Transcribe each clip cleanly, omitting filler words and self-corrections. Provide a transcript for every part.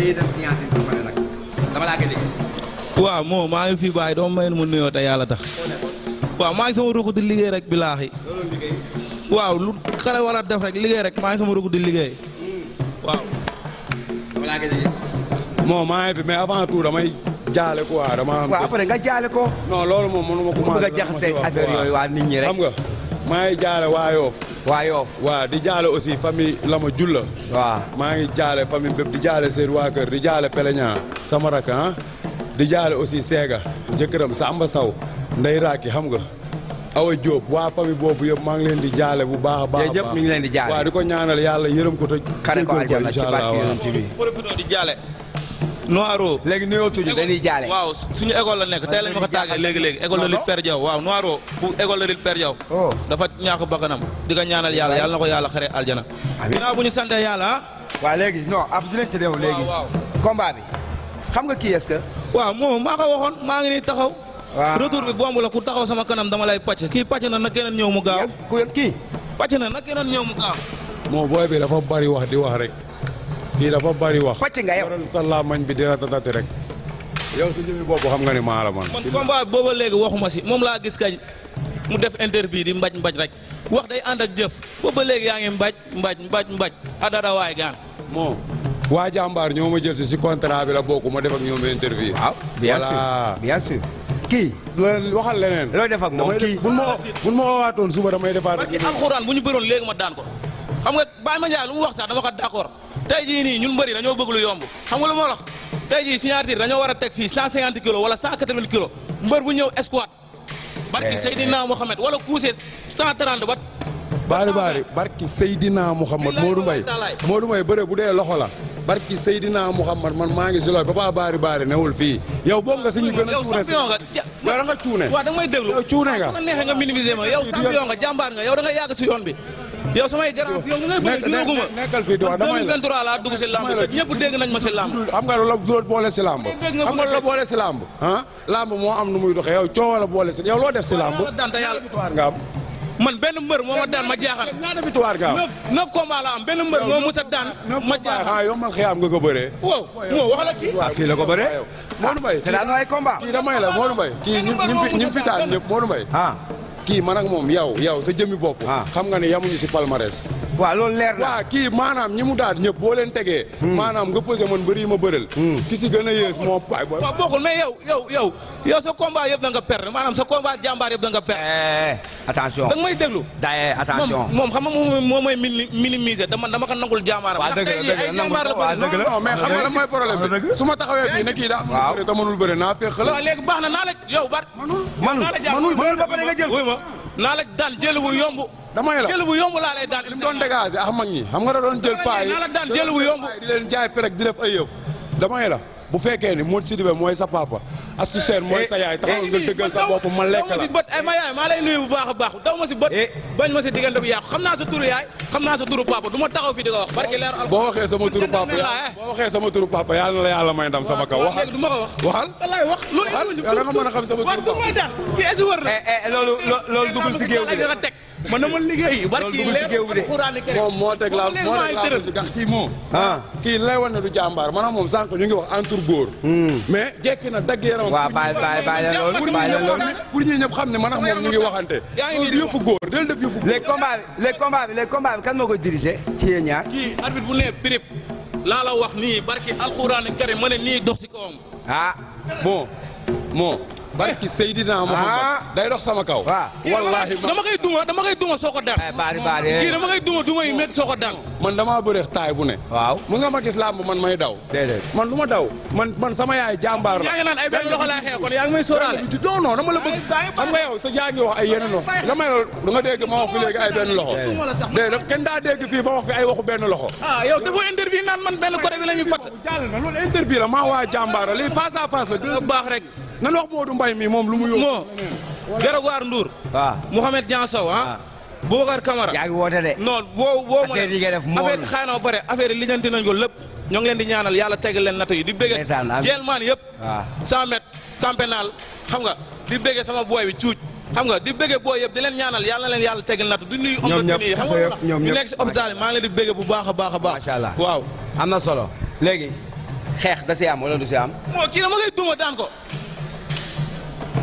dañuy dem signature ba pare nag dama laa gëj a gis. waaw moo maa ngi fi bàyyi dama may mu nuyoo te yàlla tax. waaw maa ngi sama ruq di liggéey rek bilaahi. loolu liggéey. waaw lu xale war a def rek liggéey rek maa ngi sama ruq di liggéey. waaw. dama laa gëj a gis. moo maa ngi fi mais avant tout damay jaale quoi dama. waaw après nga jaale ko. non loolu moom mënu ma commencé. bëgg a jaxase affaire yooyu waa nit ñi rek. xam nga maa ngi jaale waa Yoff. waa Yoff. waaw di jaale aussi famille Lama Julla. waaw maa ngi jaale famille bépp di jaale seen waa kër di jaale Peleña sama rakk ah. di jaale aussi Sega jëkkëram Samba Saw Ndey Raaki xam nga. Awa Diop waa famille boobu yëpp maa ngi leen di jaale bu baax a baax. yéen ñëpp mi ngi leen di jaale. waaw di ko ñaanal yàlla yërëm ko te. xare ko aljana ci barke yonent bi. profité di jaale. Noiro. léegi nuyoo tuuti dañuy jaale. waaw suñu école la nekk tey lañ ma ko tàggee léegi école de lutte Père Diaw waaw Noiro bu école de lutte Père Diaw. dafa ñàkk bakkanam di ko ñaanal yàlla na ko yàlla xare aljana. amiin ginnaaw bu ñu sant yàlla ah. waaw léegi non ab dinañ ci dem léegi. combat bi xam nga kii est-ce que. waaw moom maa ko waxoon maa ngi nii taxaw. waaw retour bi bomb la ku taxaw sama kanam dama lay pàcc kii pàcc na nag keneen ñëw mu gaaw. ku kii. pàcc na nag keneen ñëw mu gaaw. moo booy bi dafa bari wax di wax rek. kii dafa bari wax. pàcc nga yow waral sa làmmañ bi dina tatati rek. yow su jëmi bopp xam nga ni maa la man. man combat booba léegi waxuma si moom laa gis kañ mu def interview di mbaj rek wax day ànd ak jëf booba léegi yaa ngi mbaj adara waay gaan moo waa jàmbaar ñoo ma jël si contrat bi la bokk ma def ak ñoom interview. waaw bien sûr bien sûr. kii. waxal leneen. looy def ak moom kii buñ ma woowaatoon suba damay defaat. parce que alxuraan bu ñu bëroon léegi ma daan ko xam nga Baye Mandiaye lu mu wax sax dama ko d'accord tey jii nii ñun mbëri dañoo bëgg lu yomb xam nga lu ma wax tey jii signature dañoo war a teg fii 150 kilos wala 180 kilos mbër bu ñëw escouade. barki Seydina Mohamed wala couché 130 ba. baari barki Seydina Mohamed Modou Mbaye bëre bu dee loxo la. barki Seydina Mohamed man maa ngi si loolu Papa baari newul fii. yow bokk nga si ñu gën a cuune si yow da nga cuune. waaw da nga may déglu yow cuune nga. sama neexee nga minimiser ma yow champion nga jàmbaar nga yow da nga yàgg si yoon bi. yow samay grand yow nga bëgg dugguma nekkal fii di wax damay la 2023 laa dugg si lamb te ñëpp dégg nañ ma si lamb. xam nga loolu boole si lamb. xam nga loolu boole si lamb. ah lamb moo am nu muy doxee yow coow la boole si yow loo def si lamb. nga am. man benn mbër moo ma daan ma jaaxal. ñaata victoire nga am. 9 combats la am benn mbër moo mës a daan ma jaaxal. yow man xëy nga ko bëree. waaw moo wax la kii. fii la ko bëree. Modou Mbaye c'est daan ay combat. kii damay la Modou Mbaye kii ñi fi daan ñëpp Modou Mbaye. kii man ak moom yow sa jëmmi bopp. xam nga ne yamuñu si palmarès. waaw loolu leer na. waaw kii maanaam ñi mu daan ñëpp boo leen tegee. maanaam nga posé man bëri ma bërël. ki si gën a yées moo waay booy. waaw bokkul mais yow sa combat yëpp da nga perdre maanaam sa combat jàmbaar yëpp da nga perdre. attention da nga may déglu. attention moom xam nga moom mooy minimiser dama ko nangul jàmbaaram. waaw dëgg la ay jàmbaar la bëri. non mais xam nga lan mooy problème bi su ma taxawee fii ne kii daa mënul bëre te mënul bëre naa fekk la. waaw léegi baax na naa la yow bar. manul ba pare nga jël. naa la daan jël bu yomb. damay la jël bu yomb laa lay daan. li mu doon dégager ak mag ñi xam nga da doon jël paa yi naa la daan jël bu yomb. di leen jaay perek di def ay yëf. damay la bu fekkee ni Modou Sidibé mooy sa papa Astou Sène mooy sa yaay taxaw nga dëggal sa bopp ma lekk la. daw ma si bët ay ma yaay maa lay nuyu bu baax a baax daw ma si bët. bañ ma si diggante bu yàqu xam naa sa turu yaay xam naa sa turu papa du ma taxaw fi di ko wax barki leer al. boo waxee sama turu papa yàlla na la yàlla may ndam sama kaw waxal. du ma ko wax. waxal wallaay wax loolu yow da nga mën a xam sama turu papa. waaw daal kii est-ce que wër na. loolu dugul si géew bi de. man dama liggéey barki leer moom moo teg la si gax kii moo kii lay wan ne du jàmbaar maanaam moom sànq ñu ngi wax entre góor mais jekki na dagg yaram waaw bàyyi loolu pour ñi ñëpp xam ne man ak moom ñu ngi waxante loolu yëfu góor del def yëfu góor les combats bi kan moo koy diriger ci yéen ñaar kii arbitre bu ne prip laa la wax nii barki alxuraan karim ma ne nii dox ci kawam moo barki Seydina Muhammad day dox sama kaw. wallaahi dama koy duma soo ko daan. kii dama koy duma yi métti soo ko daan. man damaa bëreex taay bu ne. waaw mu nga ma gis làmb man may daw. déedéet man du ma daw man sama yaay jàmbaar la. yaa ngi naan ay benn loxo laay xeex kon yaa ngi may sóoraale. non dama la bëgg xam nga yow sa yaa ngi wax ay yeneen wax damay da nga dégg ma wax fi léegi ay benn loxo. déedéet kenn daa dégg fii ba wax fi ay waxu benn loxo. yow dafa interview naan man benn côté bi la ñuy fàtt. jàll na loolu interview la maa waa jàmbaar la lii face à face la. baax rek. nan wax Modou Mbaye mi moom lu mu yóbbu. moo Grégoire Ndour. waaw Mouhamed Diansow Boubacar Camara. yaa ngi woote de. non woo ma affaire yi ngay def moom affaire xëy na ba pare affaire yi lijjanti nañ ko lépp ñoo ngi leen di ñaanal yàlla tegal leen natt yi di bëgg jelmaan yëpp 100 mètres campénal xam nga di bëgg sama booy bi cuuj xam nga di bëgg booy yëpp di leen ñaanal yàlla na leen yàlla tegal natt du nuyu om na nii xam nga ñu nekk si hôpital yi maa ngi leen di bëgg bu baax a baax a baax macha allah waaw am na solo léegi xeex da si am wala du si am. moo kii dama koy duma daan ko.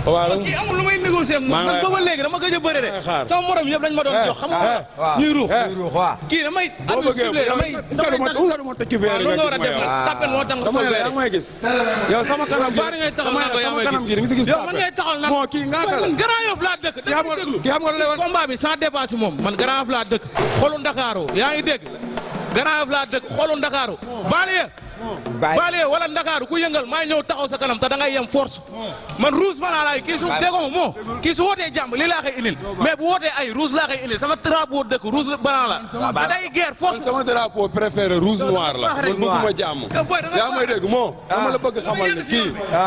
waaw kii amul lu may négocier ak moom man booba léegi dama gëj a bëre de. sama morom yëpp dañ ma doon jox xam nga. ñuy ruux waaw. kii damay. boo bëggee ma tëkk feere nga war a def nag tàppel moo tax nga sol yaa may gis yow sama kanam bari ngay taxaw naa ko yaa may gis gi nga si gis yow man ngay taxaw nag moo kii nga man Grand Yoff laa dëkk déglu kii xam nga lay woon combat bi sans dépense moom man Grand Yoff laa dëkk xolu Ndakaaru yaa ngi dégg Grand Yoff laa dëkk xolu Ndakaaru baale wala Ndakaaru ku yëngal maa ñëw taxaw sa kanam te da ngay yem force man rouge banaa laay kii su déggoo moo kii su wootee jàmm lii laa koy indil mais bu wootee ay rouge laa koy indil sama drapeau dëkk rouge banaa la da day guerre force sama drapeau préféré rouge noir la man bëgguma jàmm yaa may dégg moo dama la bëgg xamal ne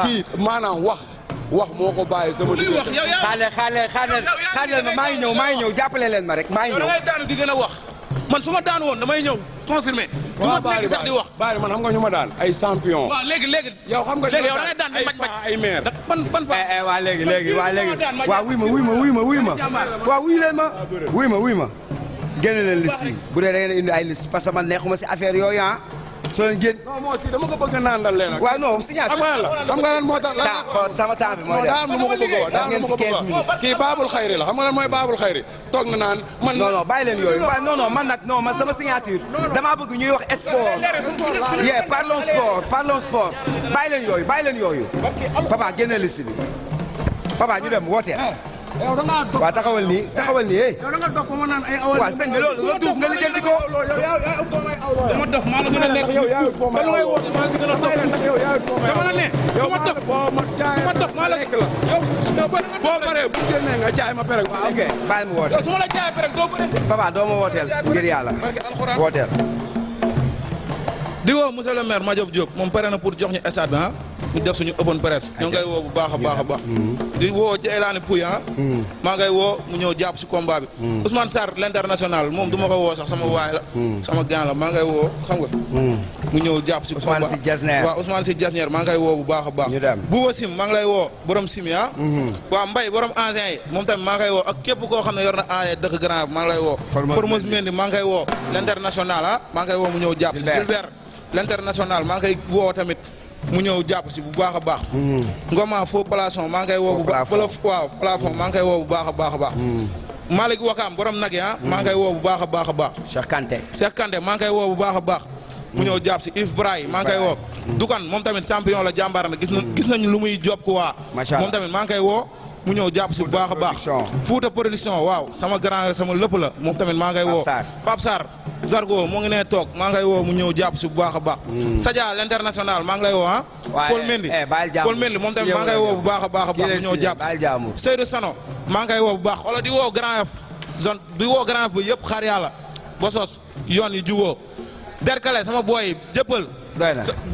kii maanaam wax moo ko bàyyi sama luy wax yow xaale ma maa ngi ñëw jàppale leen ma rek maa ngi ñëw da ngay daanu di gën a wax man su ma daan woon damay ñëw confirmé du ma léegi sax di wax bari man xam nga ñu ma daan ay champion waaw léegi yow xam nga léegi yow da ngay daan di mbaj ay maire ban fa waa léegi waaw wuy ma génne leen liste yi bu dee da ngeen indi ay liste parce que man neexuma si affaire yooyu ah soo leen génn non moo kii dama ko bëgg a naandal leen waaw non signature xam nga lan moo tax sama temps bi mooy daa am lu ma ko bëgg a wax daa am lu ma ko bëgg a wax kii baabul xayri la xam nga lan mooy baabul xayri toog na naan man non bàyyi leen yooyu non man nag non man sama signature damaa bëgg ñuy wax sport parlons sport bàyyi leen yooyu papa génne liste bi papa ñu dem wooteel yow da ngaa waaw taxawal nii yow da nga dox ba ma naan ay awal waaw sëñ bi loolu nga duuf nga lijjanti ko dama dof maa la gën a nekk yow yaa lu ngay woote maa la gën a dof dama la ne dama dof dama dof maa la yow boo paree bu génnee nga jaay ma perek ok bàyyi mu woote yow su ma la jaayee perek doo bëre si papa doo ma wooteel ngir yàlla wooteel di woo monsieur le maire Madiop Diop moom pare na pour jox ñu stade bi ñu def suñu open press ñoo ngay woo bu baax a baax a baax di woo Jeylaani Pouy maa ngay woo mu ñëw jàpp si combat bi Ousmane Sarr l'international moom du ma ko woo sax sama waay la sama gan la maa ngay woo xam nga mu ñëw jàpp si combat waaw Ousmane Sy Diasner maa ngay woo bu baax a baax Bouba Sim maa ngi lay woo borom Sim waaw Mbaye borom ancien yi moom tamit maa ngay woo ak képp koo xam ne yor na ancien dëkk Grand maa ngi lay woo Formose Mendy maa ngay woo l'international maa ngay woo mu ñëw jàpp si Gilbert l'international maa ngay woo tamit mu ñëw jàpp si bu baax a baax Ngoma faux plafond maa ngay woo bu baax waaw plafond maa ngay woo bu baax a baax a baax Malick Wakam borom nag maa ngay woo bu baax a baax a baax Cheikh Kanté maa ngay woo bu baax a baax mu ñëw jàpp si Yves Braille maa ngay woo Dukan moom tamit champion la jàmbaar na gis nañ lu muy job ko waa moom tamit maa ngay woo mu ñëw jàpp si bu baax a baax Fouta production waaw sama grand sama lépp la moom tamit maa ngay woo Pape Sarr Zargo moo ngi nee toog maa ngay woo mu ñëw jàpp si bu baax a baax Sadia l'international maa ngi lay woo Paul Mendy moom tamit maa ngay woo bu baax a baax a baax mu ñëw jàpp si Seydou Sano maa ngay woo bu baax wala di woo Grand Yoff zone di woo Grand Yoff bi yëpp xaar yàlla bosos yoon yi juboo derkale sama booy jëppal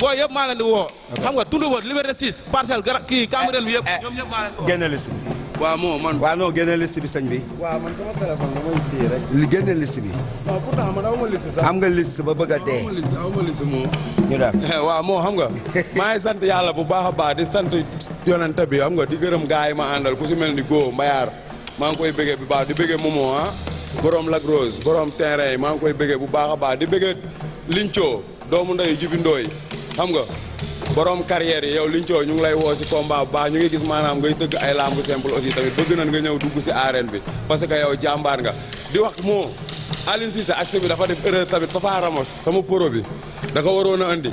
booy yëpp maa leen di woo xam nga tund ba Liberté 6 parcelle kii Cambérène bi yëpp ñoom ñëpp maa leen di woo génne liste bi waaw moo man waaw non génne liste bi sëñ bi waaw man sama téléphone damay téye rek li génne liste bi non pourtant man awma liste sax am nga liste ba bëgg a dee awma liste moo ñu dem waaw moo xam nga maa ngi sant yàlla bu baax a baax di sant yonente bi xam nga di gërëm gaay yi ma àndal ku si mel ni Go Mbayar maa ngi koy bëggee bu baax di bëggee Momo borom Lac Rose borom terrain yi maa ngi koy bëggee bu baax a baax di bëggee Linco doomu ndeyu jibindooy xam nga borom carrière yi yow Linco ñu ngi lay woo si combat bu baax ñu ngi gis maanaam ngay tëgg ay lamb simple aussi tamit bëgg nañ nga ñëw dugg si arène bi parce que yow jàmbaar nga di wax moo Aline Cissé accès bi dafa def erreur tamit Papa Ramos sama pro bi da ko waroon a andi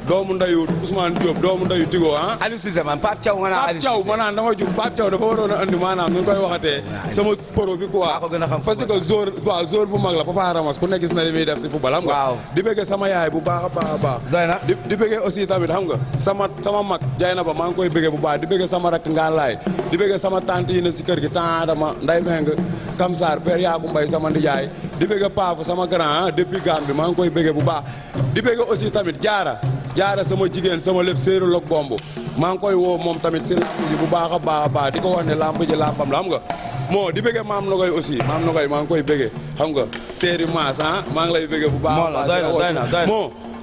doomu ndeyu Ousmane Diop doomu ndeyu Tigo Aliou Cissé man Pape Thiaw nga naan Aliou Cissé Pape Thiaw ma naan dama jub Pape Thiaw dafa waroon a andi maanaam ñu koy waxatee sama pro bi quoi parce que jour bu mag la Papa Ramos ku ne gis na li muy def si football xam nga di bëggee sama yaay bu baax a baax a baax di bëggee aussi tamit xam nga sama mag jay na ba maa ngi koy bëggee bu baax di bëggee sama rakk Ngalaay di bëggee sama tante yi ne si kër gi temps dama nday meng Kamsar père Yaaku Mbay sama ndijaay di bëggee Paafu sama grand depuis Gambie maa ngi koy bëggee bu baax di bëggee aussi tamit jaara sama jigéen sama lépp séeru lok bomb maa ngi koy woo moom tamit si lamb ji bu baax a baax a baax di ko wax ne lamb ji lambam la xam nga moo di bëggee maam Nogoy aussi maam Nogoy maa ngi koy bëggee xam nga séeri maas maa ngi lay bëggee bu baax a baax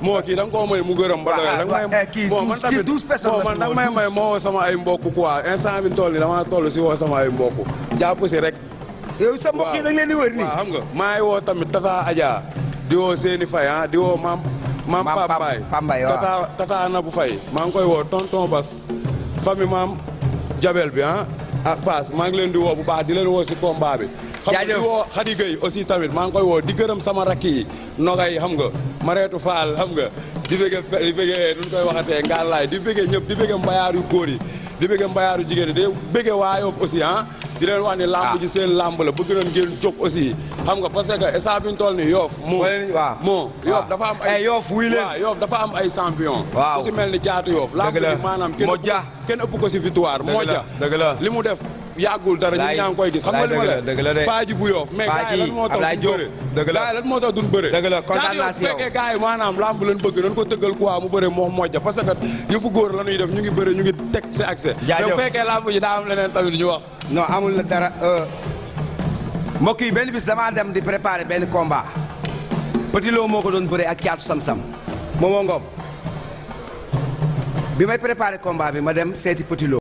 moo kii da nga koo may mu gërëm ba doyal da nga may moo man tamit moo man da nga may moo woo sama ay mbokk quoi instant bi toll ni dama toll si woo sama ay mbokk jàpp si rek yow sa mbokk yi da nga leen di wër nii waaw xam nga maa ngi woo tamit Tata Adja di woo Séni Faye di woo maam Pambaay tata na bu fay maa ngi koy woo tonton Bas famille maam Jabel bi ah Fass maa ngi leen di woo bu baax di leen woo si combat bi xam nga di woo Khady Gueye aussi tamit maa ngi koy woo di gërëm sama rakk yi nogay xam nga Mareetu Fall xam nga di bëggee nu ñu koy waxatee Ngalaay di bëggee ñëpp di bëggee mbayaar yu góor yi di bëggee mbayaaru jigéen yi di bëggee waa Yoff aussi ah di leen wax ni lamb ji seen lamb la bëgg nañ ngeen jóg aussi xam nga parce que instant bi ñu toll ni Yoff moo Yoff dafa am ay Yoff dafa am ay champion ku si mel ni Caatu Yoff lamb ji maanaam kenn ëpp ko si victoire moo ja li mu def yàggul dara ñu ñaa ngi koy gis xam nga li ma la paaji bu Yoff mais gars yi lan moo tax duñ bëre gars yi lan moo tax duñ bëre Caatu Yoff bu fekkee gars yi maanaam lamb lañ bëgg nañ ko tëggal quoi mu bëre moo mojja parce que yëfu góor la ñuy def ñu ngi bëre ñu ngi teg si accès mais bu fekkee lamb ji daa am leneen tamit ñu wax non amul la dara mbokk yi benn bis damaa dem di préparer benn combat Petit Lo moo ko doon bëre ak Caatu Sam-Sam Momo Ngom bi may préparer combat bi ma dem seeti Petit Lo